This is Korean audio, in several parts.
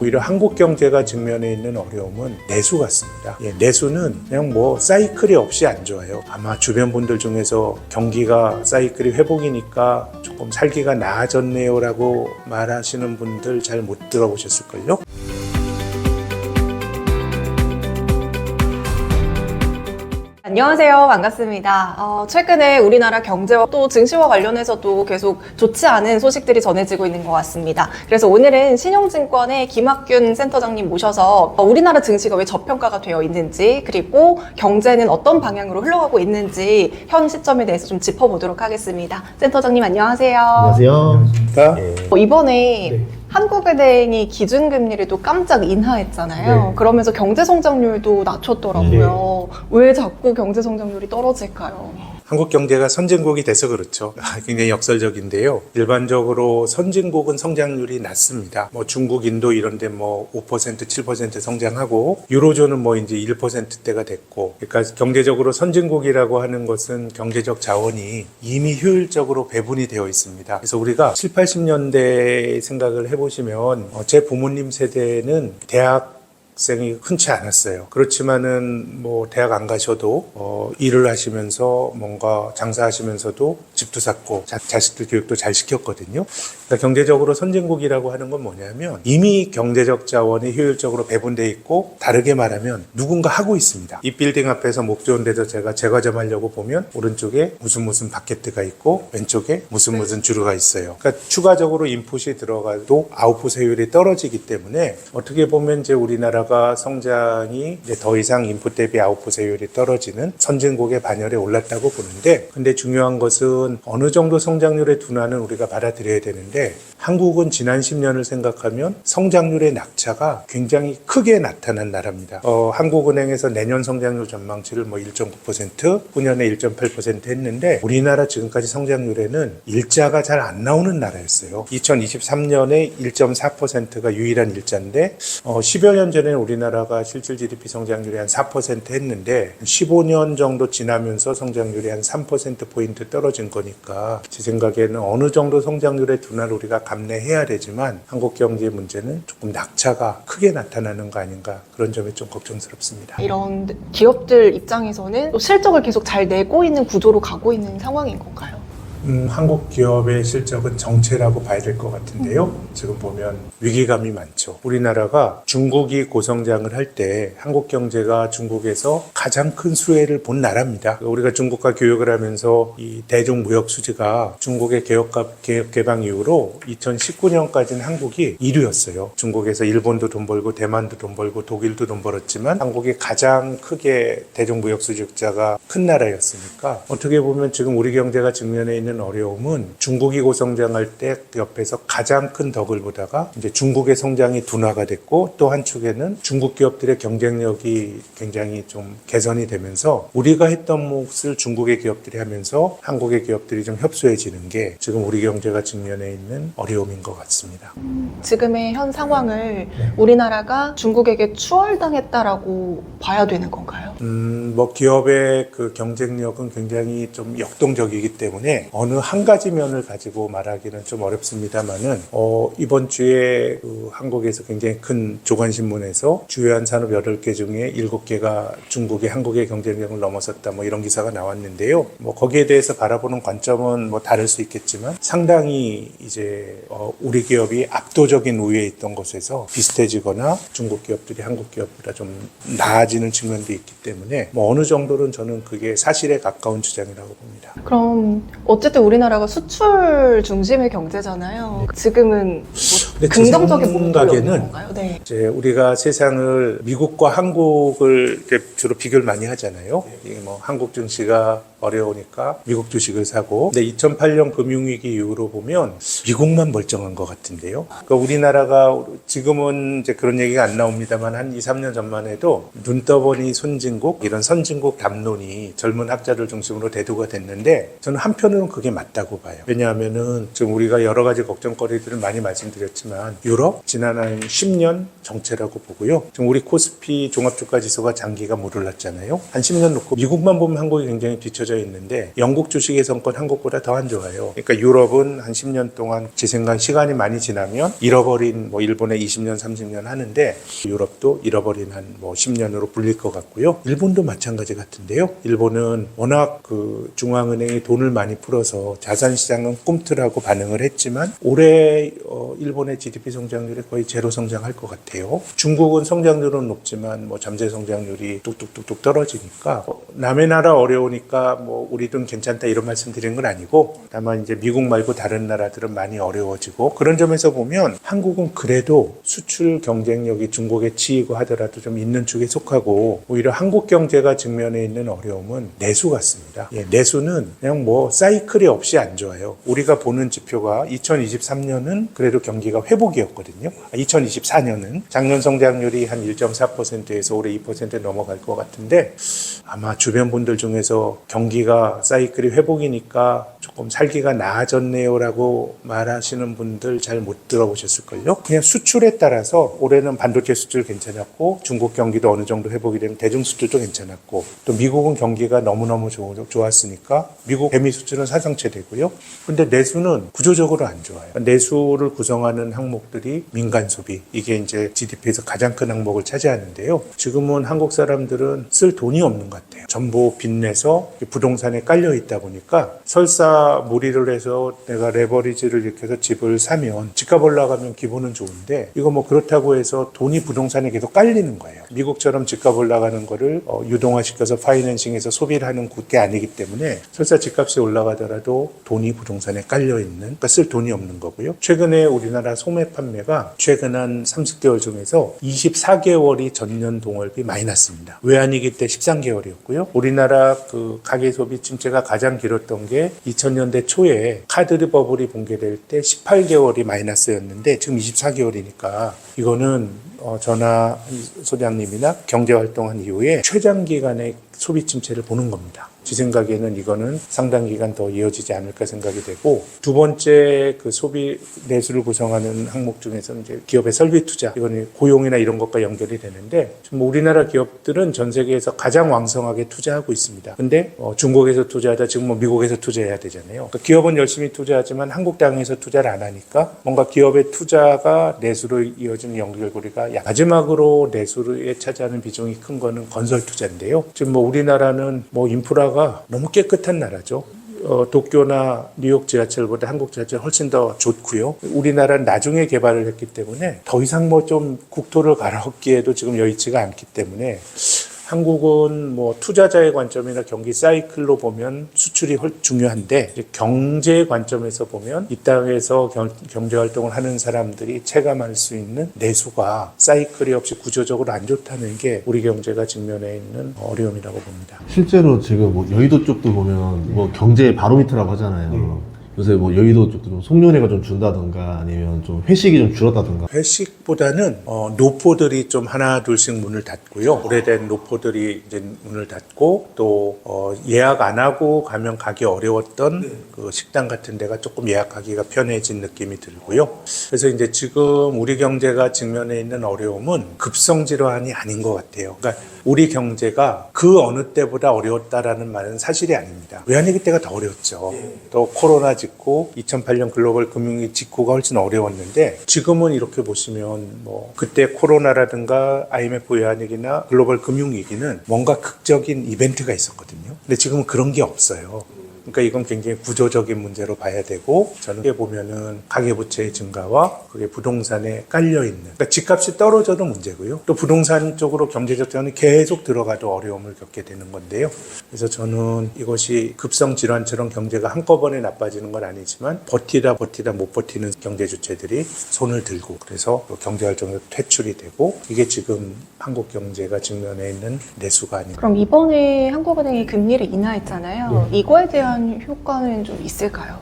오히려 한국 경제가 직면해 있는 어려움은 내수 같습니다. 내수는 그냥 뭐 사이클이 없이 안 좋아요. 아마 주변 분들 중에서 경기가 사이클이 회복이니까 조금 살기가 나아졌네요 라고 말하시는 분들 잘 못 들어보셨을걸요? 안녕하세요. 반갑습니다. 최근에 우리나라 경제와 또 증시와 관련해서도 계속 좋지 않은 소식들이 전해지고 있는 것 같습니다. 그래서 오늘은 신용증권의 김학균 센터장님 모셔서 우리나라 증시가 왜 저평가가 되어 있는지, 그리고 경제는 어떤 방향으로 흘러가고 있는지 현 시점에 대해서 좀 짚어보도록 하겠습니다. 센터장님 안녕하세요. 안녕하세요. 이번에 한국은행이 기준금리를 또 깜짝 인하했잖아요. 네. 그러면서 경제성장률도 낮췄더라고요. 왜 자꾸 경제성장률이 떨어질까요? 한국 경제가 선진국이 돼서 그렇죠. 굉장히 역설적인데요. 일반적으로 선진국은 성장률이 낮습니다. 뭐 중국, 인도 이런 데 뭐 5%, 7% 성장하고 유로존은 뭐 이제 1%대가 됐고, 그러니까 경제적으로 선진국이라고 하는 것은 경제적 자원이 이미 효율적으로 배분이 되어 있습니다. 그래서 우리가 7, 80년대 생각을 해보시면 제 부모님 세대는 대학생이 흔치 않았어요. 그렇지만은 뭐 대학 안 가셔도 일을 하시면서 뭔가 장사하시면서도 집도 샀고 자식들 교육도 잘 시켰거든요. 그러니까 경제적으로 선진국이라고 하는 건 뭐냐면 이미 경제적 자원이 효율적으로 배분돼 있고, 다르게 말하면 누군가 하고 있습니다. 이 빌딩 앞에서 목 좋은 데서 제가 제과점 하려고 보면 오른쪽에 무슨 바게트가 있고 왼쪽에 무슨 주류가 있어요. 그러니까 추가적으로 인풋이 들어가도 아웃풋 효율이 떨어지기 때문에 어떻게 보면 이제 우리나라가 성장이 이제 더 이상 인풋 대비 아웃풋 효율이 떨어지는 선진국의 반열에 올랐다고 보는데, 근데 중요한 것은 어느 정도 성장률의 둔화는 우리가 받아들여야 되는데, 한국은 지난 10년을 생각하면 성장률의 낙차가 굉장히 크게 나타난 나라입니다. 한국은행에서 내년 성장률 전망치를 뭐 1.9%, 후년에 1.8% 했는데 우리나라 지금까지 성장률에는 일자가 잘 안 나오는 나라였어요. 2023년에 1.4%가 유일한 일자인데 10여 년 전에는 우리나라가 실질 GDP 성장률이 한 4% 했는데 15년 정도 지나면서 성장률이 한 3%포인트 떨어진 거니까 제 생각에는 어느 정도 성장률의 둔화를 우리가 감내해야 되지만 한국 경제 문제는 조금 낙차가 크게 나타나는 거 아닌가, 그런 점이 좀 걱정스럽습니다. 이런 기업들 입장에서는 또 실적을 계속 잘 내고 있는 구조로 가고 있는 상황인 건가요? 한국 기업의 실적은 정체라고 봐야 될 것 같은데요. 지금 보면 위기감이 많죠. 우리나라가 중국이 고성장을 할 때 한국 경제가 중국에서 가장 큰 수혜를 본 나라입니다. 우리가 중국과 교역을 하면서 이 대중 무역 수지가 중국의 개혁 개방 이후로 2019년까지는 한국이 1위였어요. 중국에서 일본도 돈 벌고 대만도 돈 벌고 독일도 돈 벌었지만 한국이 가장 크게 대중 무역 수지자가 큰 나라였으니까, 어떻게 보면 지금 우리 경제가 직면해 있는 어려움은 중국이 고성장할 때 옆에서 가장 큰 덕을 보다가 이제 중국의 성장이 둔화가 됐고, 또 한 축에는 중국 기업들의 경쟁력이 굉장히 좀 개선이 되면서 우리가 했던 몫을 중국의 기업들이 하면서 한국의 기업들이 좀 협소해지는 게 지금 우리 경제가 직면해 있는 어려움인 것 같습니다. 지금의 현 상황을 우리나라가 중국에게 추월당했다라고 봐야 되는 건가요? 뭐 기업의 그 경쟁력은 굉장히 좀 역동적이기 때문에 어느 한 가지 면을 가지고 말하기는 좀 어렵습니다만은 이번 주에 그 한국에서 굉장히 큰 조간신문에서 주요한 산업 8개 중에 7개가 중국이 한국의 경쟁력을 넘어섰다, 뭐 이런 기사가 나왔는데요. 뭐 거기에 대해서 바라보는 관점은 뭐 다를 수 있겠지만 상당히 이제 우리 기업이 압도적인 우위에 있던 곳에서 비슷해지거나 중국 기업들이 한국 기업보다 좀 나아지는 측면도 있기 때문에 뭐 어느 정도는 저는 그게 사실에 가까운 주장이라고 봅니다. 그럼 어쨌든 우리나라가 수출 중심의 경제잖아요. 지금은 뭐 긍정적인 부분도 없는 건가요? 네. 이제 우리가 세상을 미국과 한국을 주로 비교를 많이 하잖아요. 이게 뭐 한국 증시가 어려우니까 미국 주식을 사고, 근데 2008년 금융위기 이후로 보면 미국만 멀쩡한 것 같은데요. 그러니까 우리나라가 지금은 이제 그런 얘기가 안 나옵니다만 한 2, 3년 전만 해도 눈 떠보니 선진국, 이런 선진국 담론이 젊은 학자들 중심으로 대두가 됐는데 저는 한편으로는 그게 맞다고 봐요. 왜냐하면은 지금 우리가 여러 가지 걱정거리들을 많이 말씀드렸지만 하지만 유럽 지난 한 10년 정체라고 보고요. 지금 우리 코스피 종합주가지수가 장기가 못 올랐잖아요. 한 10년 놓고 미국만 보면 한국이 굉장히 뒤처져 있는데 영국 주식의 성권 한국보다 더 안 좋아요. 그러니까 유럽은 한 10년 동안 제 생각 시간이 많이 지나면 잃어버린 뭐 일본의 20년 30년 하는데 유럽도 잃어버린 한 뭐 10년으로 불릴 것 같고요. 일본도 마찬가지 같은데요. 일본은 워낙 그 중앙은행이 돈을 많이 풀어서 자산시장은 꿈틀하고 반응을 했지만 올해 일본의 GDP 성장률이 거의 제로 성장할 것 같아요. 중국은 성장률은 높지만 뭐 잠재 성장률이 뚝뚝뚝뚝 떨어지니까 남의 나라 어려우니까 뭐 우리도 괜찮다 이런 말씀 드리는 건 아니고 다만 이제 미국 말고 다른 나라들은 많이 어려워지고 그런 점에서 보면 한국은 그래도 수출 경쟁력이 중국에 치이고 하더라도 좀 있는 축에 속하고 오히려 한국 경제가 직면해 있는 어려움은 내수 같습니다. 내수는 그냥 뭐 사이클이 없이 안 좋아요. 우리가 보는 지표가 2023년은 그래도 경기가 회복이었거든요. 2024년은 작년 성장률이 한 1.4%에서 올해 2% 넘어갈 것 같은데 아마 주변 분들 중에서 경기가 사이클이 회복이니까 조금 살기가 나아졌네요라고 말하시는 분들 잘 못 들어보셨을걸요. 그냥 수출에 따라서 올해는 반도체 수출 괜찮았고 중국 경기도 어느 정도 회복이 되면 대중 수출도 괜찮았고 또 미국은 경기가 너무너무 좋았으니까 미국 대미 수출은 사상최대고요. 근데 내수는 구조적으로 안 좋아요. 내수를 구성하는 항목들이 민간 소비 이게 이제 GDP에서 가장 큰 항목을 차지하는데요. 지금은 한국 사람들은 쓸 돈이 없는 것 같아요. 전부 빚내서 부동산에 깔려 있다 보니까 설사 무리를 해서 내가 레버리지를 일으켜서 집을 사면 집값 올라가면 기분은 좋은데 이거 뭐 그렇다고 해서 돈이 부동산에 계속 깔리는 거예요. 미국처럼 집값 올라가는 거를 유동화시켜서 파이낸싱해서 소비를 하는 게 아니기 때문에 설사 집값이 올라가더라도 돈이 부동산에 깔려있는 그러니까 쓸 돈이 없는 거고요. 최근에 우리나라 소매 판매가 최근 한 30개월 중에서 24개월이 전년 동월비 마이너스입니다. 외환위기 때 13개월이었고요. 우리나라 그 가계 소비 침체가 가장 길었던 게 2000년대 초에 카드 버블이 붕괴될 때 18개월이 마이너스였는데 지금 24개월이니까 이거는 저나 소장님이나 경제활동한 이후에 최장기간의 소비 침체를 보는 겁니다. 제 생각에는 이거는 상당 기간 더 이어지지 않을까 생각이 되고 두 번째 그 소비 내수를 구성하는 항목 중에서는 이제 기업의 설비 투자 이거는 고용이나 이런 것과 연결이 되는데 지금 우리나라 기업들은 전 세계에서 가장 왕성하게 투자하고 있습니다. 근데 중국에서 투자하다 지금 뭐 미국에서 투자해야 되잖아요. 그러니까 기업은 열심히 투자하지만 한국 땅에서 투자를 안 하니까 뭔가 기업의 투자가 내수로 이어지는 연결고리가 마지막으로 내수에 차지하는 비중이 큰 거는 건설 투자인데요. 지금 뭐 우리나라는 뭐 인프라가 너무 깨끗한 나라죠. 도쿄나 뉴욕 지하철보다 한국 지하철 훨씬 더 좋고요. 우리나라는 나중에 개발을 했기 때문에 더 이상 뭐 좀 국토를 갈아엎기에도 지금 여의치가 않기 때문에 한국은 뭐 투자자의 관점이나 경기 사이클로 보면 수출이 중요한데 경제 관점에서 보면 이 땅에서 경제 활동을 하는 사람들이 체감할 수 있는 내수가 사이클이 없이 구조적으로 안 좋다는 게 우리 경제가 직면해 있는 어려움이라고 봅니다. 실제로 지금 뭐 여의도 쪽도 보면 뭐 경제의 바로미터라고 하잖아요. 요새 뭐 여의도 쪽도 좀 송년회가 좀 준다던가 아니면 좀 회식이 좀 줄었다던가. 회식보다는 노포들이 좀 하나 둘씩 문을 닫고요. 오래된 노포들이 이제 문을 닫고 또 예약 안 하고 가면 가기 어려웠던 그 식당 같은 데가 조금 예약하기가 편해진 느낌이 들고요. 그래서 이제 지금 우리 경제가 직면해 있는 어려움은 급성 질환이 아닌 것 같아요. 그러니까 우리 경제가 그 어느 때보다 어려웠다라는 말은 사실이 아닙니다. 외환위기 때가 더 어려웠죠. 또 코로나 직후 2008년 글로벌 금융위기 직후가 훨씬 어려웠는데 지금은 이렇게 보시면 뭐 그때 코로나라든가 IMF 외환위기나 글로벌 금융위기는 뭔가 극적인 이벤트가 있었거든요. 근데 지금은 그런 게 없어요. 그러니까 이건 굉장히 구조적인 문제로 봐야 되고 저는 이게 보면은 가계부채의 증가와 그게 부동산에 깔려있는 그러니까 집값이 떨어져도 문제고요. 또 부동산 쪽으로 경제적 지원이 계속 들어가도 어려움을 겪게 되는 건데요. 그래서 저는 이것이 급성 질환처럼 경제가 한꺼번에 나빠지는 건 아니지만 버티다 못 버티는 경제 주체들이 손을 들고 그래서 경제활동에서 퇴출이 되고 이게 지금 한국 경제가 직면해 있는 내수가 아닌가. 그럼 이번에 한국은행이 금리를 인하했잖아요. 이거에 대한 효과는 좀 있을까요?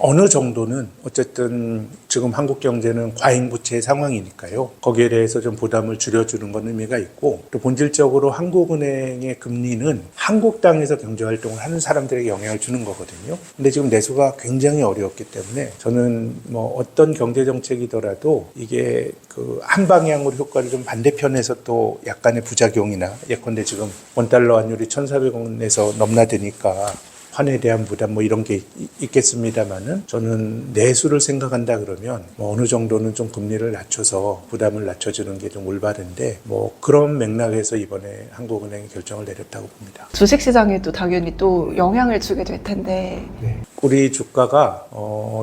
어느 정도는 어쨌든 지금 한국 경제는 과잉부채 상황이니까요. 거기에 대해서 좀 부담을 줄여주는 건 의미가 있고 또 본질적으로 한국은행의 금리는 한국 땅에서 경제활동을 하는 사람들에게 영향을 주는 거거든요. 근데 지금 내수가 굉장히 어려웠기 때문에 저는 뭐 어떤 경제정책이더라도 이게 그 한 방향으로 효과를 좀 반대편에서 또 약간의 부작용이나 예컨대 지금 원달러 환율이 1,400원에서 넘나드니까 환에 대한 부담 뭐 이런 게 있겠습니다만은 저는 내수를 생각한다 그러면 뭐 어느 정도는 좀 금리를 낮춰서 부담을 낮춰주는 게 좀 올바른데 뭐 그런 맥락에서 이번에 한국은행이 결정을 내렸다고 봅니다. 주식시장에도 당연히 또 영향을 주게 될 텐데. 네. 우리 주가가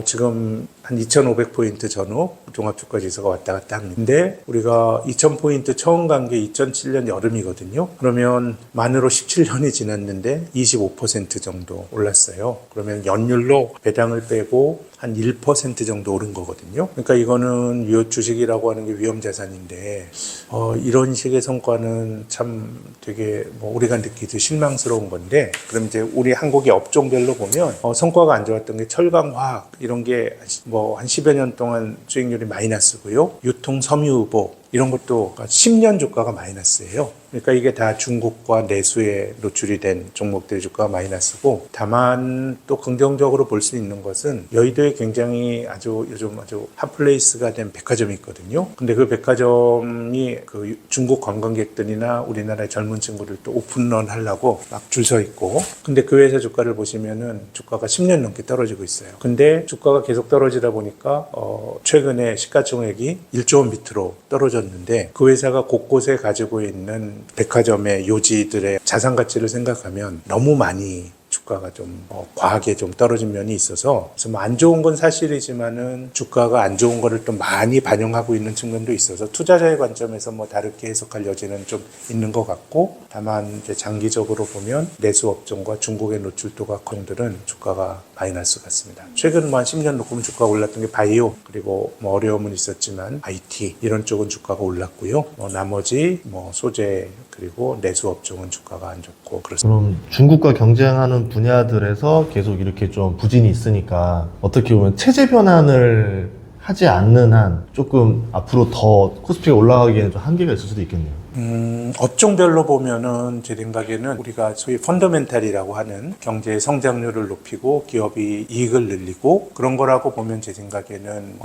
지금 한 2,500포인트 전후 종합주가지수가 왔다 갔다 하는데 우리가 2,000포인트 처음 간 게 2007년 여름이거든요. 그러면 만으로 17년이 지났는데 25% 정도 올랐어요. 그러면 연율로 배당을 빼고 한 1% 정도 오른 거거든요. 그러니까 이거는 주식이라고 하는 게 위험자산인데 이런 식의 성과는 참 되게 뭐 우리가 느끼듯 실망스러운 건데 그럼 이제 우리 한국의 업종별로 보면 성과가 안 좋았던 게 철강, 화학 이런 게 뭐 한 10여 년 동안 수익률이 마이너스고요. 유통, 섬유유보 이런 것도 10년 주가가 마이너스예요. 그러니까 이게 다 중국과 내수에 노출이 된 종목들의 주가가 마이너스고 다만 또 긍정적으로 볼 수 있는 것은 여의도에 굉장히 요즘 아주 핫플레이스가 된 백화점이 있거든요. 근데 그 백화점이 그 중국 관광객들이나 우리나라의 젊은 친구들 또 오픈런 하려고 막 줄 서 있고 근데 그 회사 주가를 보시면은 주가가 10년 넘게 떨어지고 있어요. 근데 주가가 계속 떨어지다 보니까 최근에 시가총액이 1조 원 밑으로 떨어졌는데 그 회사가 곳곳에 가지고 있는 백화점의 요지들의 자산 가치를 생각하면 너무 많이 주가가 좀 과하게 좀 떨어진 면이 있어서 그래서 뭐 안 좋은 건 사실이지만은 주가가 안 좋은 거를 또 많이 반영하고 있는 측면도 있어서 투자자의 관점에서 뭐 다르게 해석할 여지는 좀 있는 것 같고 다만 이제 장기적으로 보면 내수 업종과 중국의 노출도가 큰들은 주가가 마이너스 같습니다. 최근 뭐 한 10년 놓고 보면 주가가 올랐던 게 바이오 그리고 뭐 어려움은 있었지만 IT 이런 쪽은 주가가 올랐고요. 뭐 나머지 뭐 소재 그리고 내수 업종은 주가가 안 좋고 그렇습니다. 그럼 중국과 경쟁하는 분야들에서 계속 이렇게 좀 부진이 있으니까 어떻게 보면 체제 변환을 하지 않는 한 조금 앞으로 더 코스피가 올라가기에는 좀 한계가 있을 수도 있겠네요. 업종별로 보면은 제 생각에는 우리가 소위 펀더멘탈이라고 하는 경제의 성장률을 높이고 기업이 이익을 늘리고 그런 거라고 보면 제 생각에는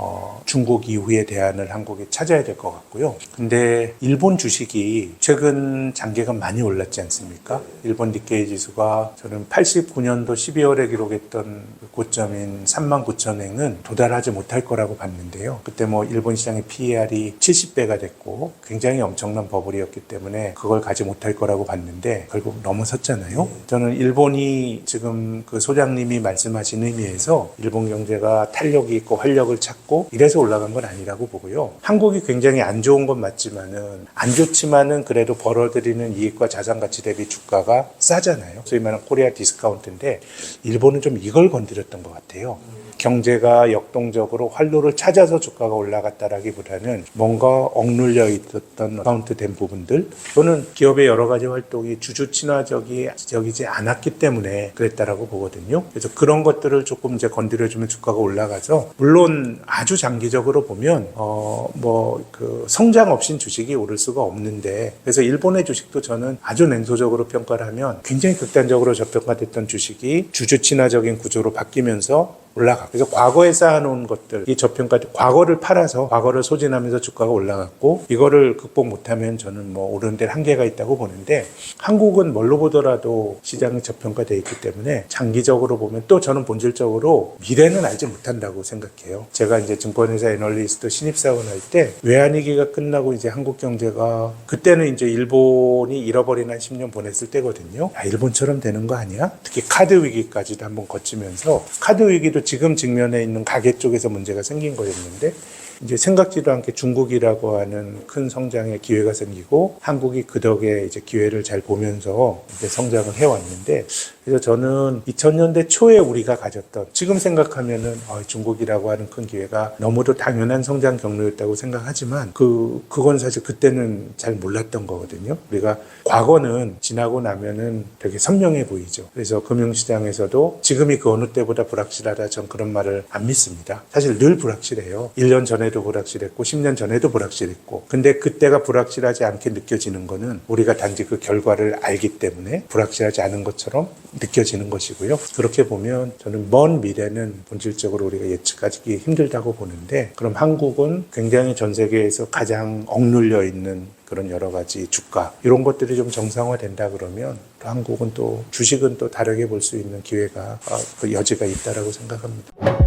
중국 이후에 대안을 한국이 찾아야 될 것 같고요. 근데 일본 주식이 최근 장기간 많이 올랐지 않습니까? 일본 니케이 지수가 저는 89년도 12월에 기록했던 고점인 39,000행은 도달하지 못할 거라고 봤는데요. 그때 뭐 일본 시장의 PER이 70배가 됐고 굉장히 엄청난 버블이 였기 때문에 그걸 가지 못할 거라고 봤는데 결국 넘어섰잖아요. 저는 일본이 지금 그 소장님이 말씀하신 의미에서 일본 경제가 탄력이 있고 활력을 찾고 이래서 올라간 건 아니라고 보고요. 한국이 굉장히 안 좋은 건 맞지만은 안 좋지만은 그래도 벌어들이는 이익과 자산 가치 대비 주가가 싸잖아요. 소위 말하는 코리아 디스카운트인데 일본은 좀 이걸 건드렸던 것 같아요. 경제가 역동적으로 활로를 찾아서 주가가 올라갔다라기보다는 뭔가 억눌려 있었던 카운트된 부분들 또는 기업의 여러 가지 활동이 주주 친화적이지 않았기 때문에 그랬다라고 보거든요. 그래서 그런 것들을 조금 이제 건드려주면 주가가 올라가서 물론 아주 장기적으로 보면 그 성장 없인 주식이 오를 수가 없는데 그래서 일본의 주식도 저는 아주 냉소적으로 평가를 하면 굉장히 극단적으로 저평가됐던 주식이 주주 친화적인 구조로 바뀌면서 올라가. 그래서 과거에 쌓아놓은 것들, 이 저평가, 과거를 팔아서 과거를 소진하면서 주가가 올라갔고, 이거를 극복 못하면 저는 뭐 오르는 데는 한계가 있다고 보는데, 한국은 뭘로 보더라도 시장이 저평가되어 있기 때문에 장기적으로 보면 또 저는 본질적으로 미래는 알지 못한다고 생각해요. 제가 이제 증권회사 애널리스트 신입사원 할 때 외환위기가 끝나고 이제 한국 경제가 그때는 이제 일본이 잃어버린 한 10년 보냈을 때거든요. 야, 일본처럼 되는 거 아니야? 특히 카드 위기까지도 한번 거치면서 카드 위기도 지금 직면해 있는 가계 쪽에서 문제가 생긴 거였는데 이제 생각지도 않게 중국이라고 하는 큰 성장의 기회가 생기고 한국이 그 덕에 이제 기회를 잘 보면서 이제 성장을 해왔는데 그래서 저는 2000년대 초에 우리가 가졌던, 지금 생각하면은 중국이라고 하는 큰 기회가 너무도 당연한 성장 경로였다고 생각하지만 그건 사실 그때는 잘 몰랐던 거거든요. 우리가 과거는 지나고 나면은 되게 선명해 보이죠. 그래서 금융시장에서도 지금이 그 어느 때보다 불확실하다, 전 그런 말을 안 믿습니다. 사실 늘 불확실해요. 1년 전에도 불확실했고 10년 전에도 불확실했고, 근데 그때가 불확실하지 않게 느껴지는 거는 우리가 단지 그 결과를 알기 때문에 불확실하지 않은 것처럼 느껴지는 것이고요. 그렇게 보면 저는 먼 미래는 본질적으로 우리가 예측하기 힘들다고 보는데, 그럼 한국은 굉장히 전 세계에서 가장 억눌려 있는 그런 여러 가지 주가 이런 것들이 좀 정상화된다 그러면 또 한국은 또 주식은 또 다르게 볼 수 있는 기회가 그 여지가 있다라고 생각합니다.